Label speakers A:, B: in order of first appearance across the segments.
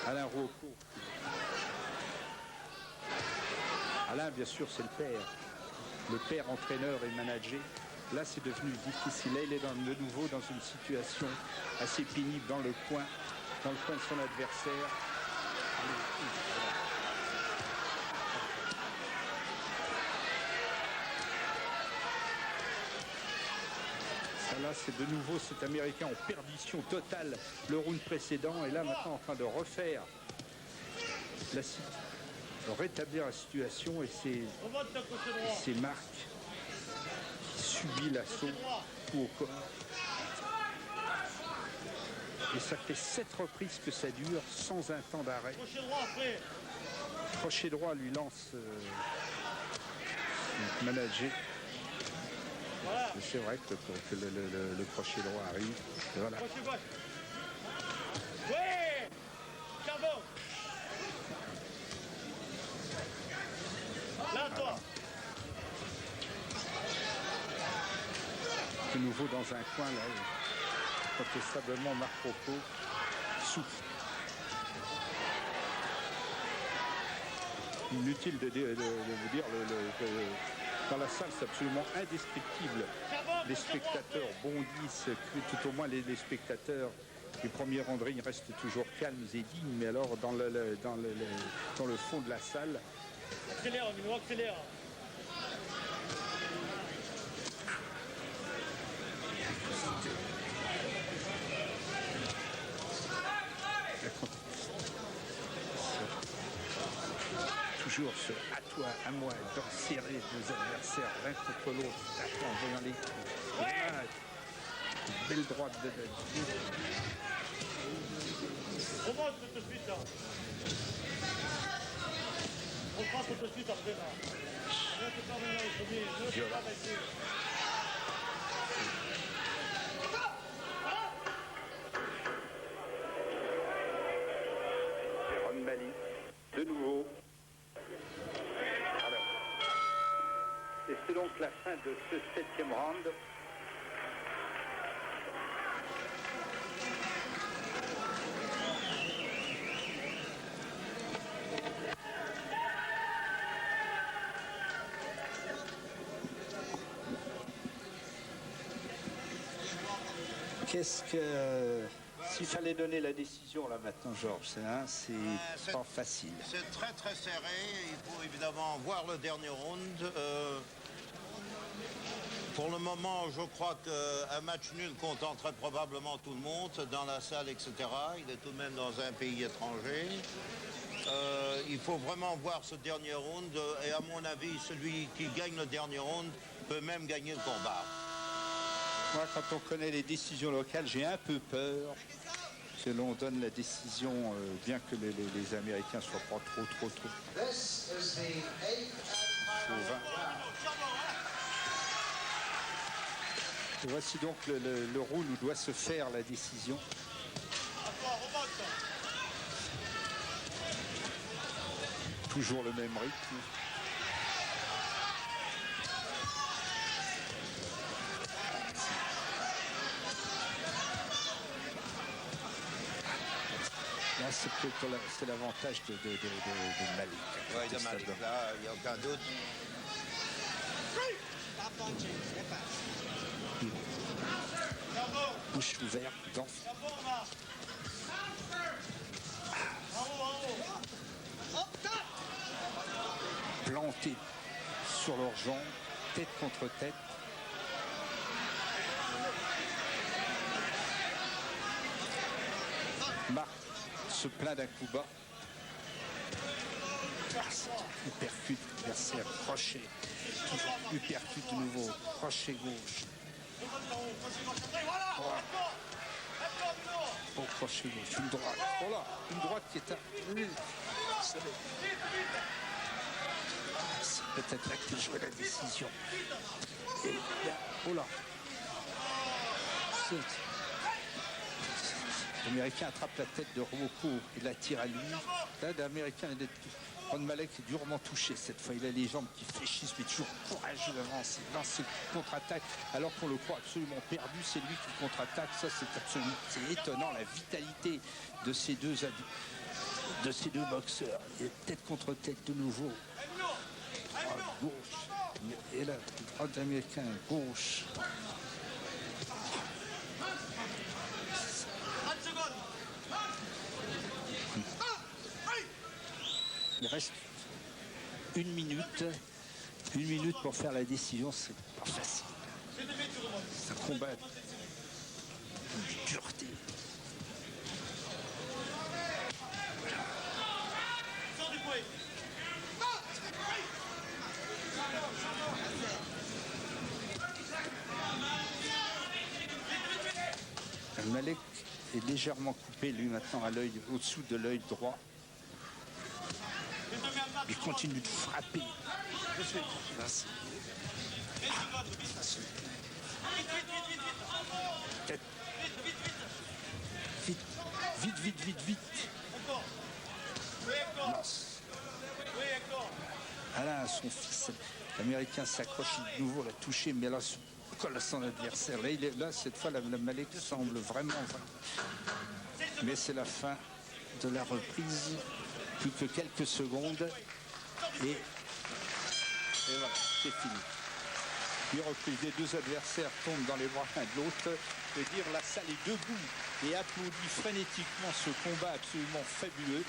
A: Alain Rocco. Alain, bien sûr, c'est le père. Le père entraîneur et manager. Là, c'est devenu difficile. Là, il est de nouveau dans une situation assez pénible dans le coin de son adversaire. Là, c'est de nouveau cet Américain en perdition totale le round précédent. Et là, maintenant, en train de refaire, de rétablir la situation. Et c'est Marc qui subit l'assaut coup au corps. Et ça fait 7 reprises que ça dure, sans un temps d'arrêt. Crochet droit lui lance le manager. C'est vrai que le crochet droit arrive. Et voilà.
B: Là, toi.
A: De nouveau dans un coin, là, contestablement Marc Rocco souffle. Inutile de vous dire, dans la salle, c'est absolument indescriptible. Les spectateurs bondissent, tout au moins les spectateurs du premier rang-de-ring restent toujours calmes et dignes, mais alors dans le fond de la salle...
B: Accélère, Mino, accélère.
A: Toujours ce à toi, à moi, d'enserrer nos adversaires l'un contre l'autre, en voyant les coups. Voilà. Belle droite de
B: On monte tout de suite là. On prend tout de suite après là.
A: Ron Mali, de nouveau. Alors, et c'est donc la fin de ce 7e round. Qu'est-ce que... S'il fallait donner la décision là maintenant, Georges, c'est pas facile.
C: C'est très très serré. Il faut évidemment voir le dernier round. Pour le moment, je crois qu'un match nul contenterait probablement tout le monde dans la salle, etc. Il est tout de même dans un pays étranger. Il faut vraiment voir ce dernier round. Et à mon avis, celui qui gagne le dernier round peut même gagner le combat.
A: Moi, quand on connaît les décisions locales, j'ai un peu peur que l'on donne la décision, bien que les Américains ne soient pas trop chauvins. Et voici donc le round où doit se faire la décision. Toujours le même rythme. Là, c'est l'avantage de Malik.
C: Oui, de Malik, là, il n'y a aucun doute.
A: Bouche ouverte, dents. Plantés sur leurs jambes, tête contre tête. Marc se plaint d'un coup bas. Il percute l'adversaire, crochet. Toujours il percute de nouveau, crochet gauche. Oh, crochet gauche, une droite. Voilà, une droite qui est à... C'est peut-être là qu'il jouait la décision. Et là, oh là. L'Américain attrape la tête de Rocco et la tire à lui. Là, l'Américain, Ron Malek est durement touché cette fois. Il a les jambes qui fléchissent, mais toujours courageux dans ses contre-attaques. Alors qu'on le croit absolument perdu, c'est lui qui contre-attaque. Ça, c'est étonnant, la vitalité de ces deux de ces deux boxeurs. Il est tête contre tête de nouveau. À gauche. Et là, le droite américain à gauche. Il reste une minute pour faire la décision, c'est pas facile. C'est un combat de dureté. Malek est légèrement coupé, lui, maintenant, à l'œil, au-dessous de l'œil droit. Il continue de frapper. Vite. Ah là, son fils, l'Américain s'accroche de nouveau, l'a touché, mais là, colle à son adversaire. Là, cette fois, la Malek semble vraiment... Mais c'est la fin de la reprise. Plus que quelques secondes. Et voilà, c'est fini. Puis reprise, les deux adversaires tombent dans les bras l'un de l'autre. Je veux dire, la salle est debout et applaudit frénétiquement ce combat absolument fabuleux.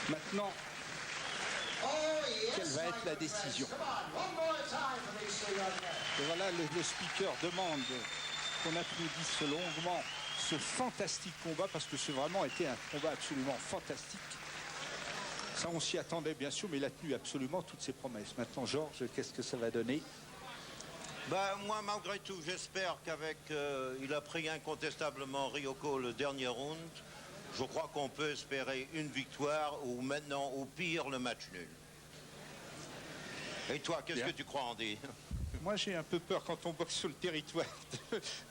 A: Maintenant, quelle va être la décision? Et voilà, le speaker demande qu'on applaudisse longuement ce fantastique combat, parce que c'est vraiment été un combat absolument fantastique. Ça, on s'y attendait bien sûr, mais il a tenu absolument toutes ses promesses. Maintenant, Georges, qu'est-ce que ça va donner?
C: Moi, malgré tout, j'espère qu'avec... il a pris incontestablement Ryoko le dernier round. Je crois qu'on peut espérer une victoire ou maintenant, au pire, le match nul. Et toi, qu'est-ce que tu crois, Andy?
A: Moi, j'ai un peu peur quand on boxe sur le territoire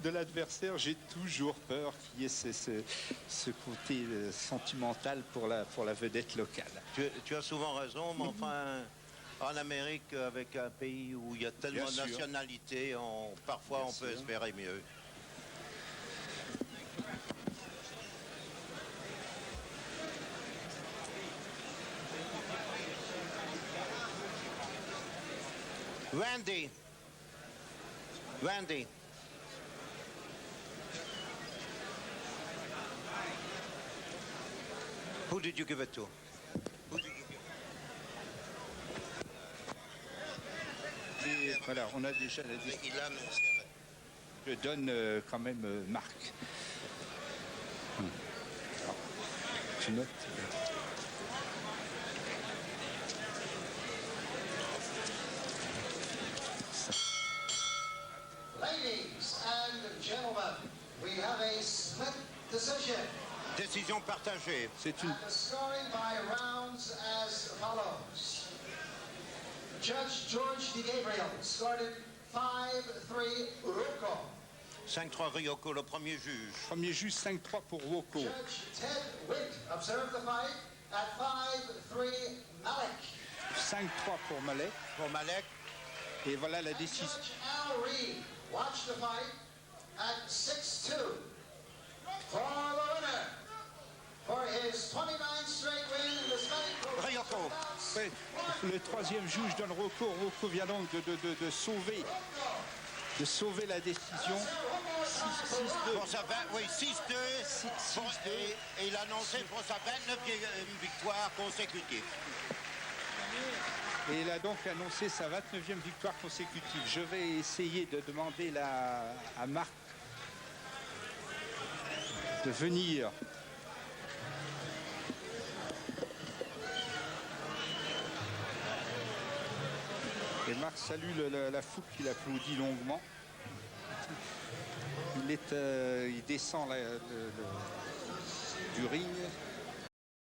A: de l'adversaire. J'ai toujours peur qu'il y ait ce côté sentimental pour la vedette locale.
C: Tu as souvent raison, mais enfin, en Amérique, avec un pays où il y a tellement de nationalités, parfois on peut espérer mieux. Randy. Who did you give it to?
A: Et voilà, on a déjà la décision.
C: Il a annoncé.
A: Je donne quand même Marc. Alors, tu notes.
D: Ladies and gentlemen, we have a split decision.
C: Décision partagée.
A: C'est une...
D: And the scoring by rounds as follows. Judge George DeGabriel scored it 5-3 Ryoko.
C: 5-3 Ryoko, le premier juge.
A: Premier juge, 5-3 pour Ryoko.
D: Judge Ted Witt observed the fight at 5-3 Malek.
A: 5-3 pour Malek.
C: Pour Malek.
A: Et voilà la décision.
D: Judge Al Reed watched the fight at 6-2 for the winner. For his 29 straight win in the Spanish
C: Ryoko.
A: Ouais, le troisième juge donne Ryoko. Ryoko vient donc de sauver la décision. 6-2.
C: Pour sa 6-2. Et il a annoncé pour sa 29e victoire consécutive.
A: Et il a donc annoncé sa 29e victoire consécutive. Je vais essayer de demander à Marc de venir. Et Marc salue la foule qui l'applaudit longuement. Il descend du ring.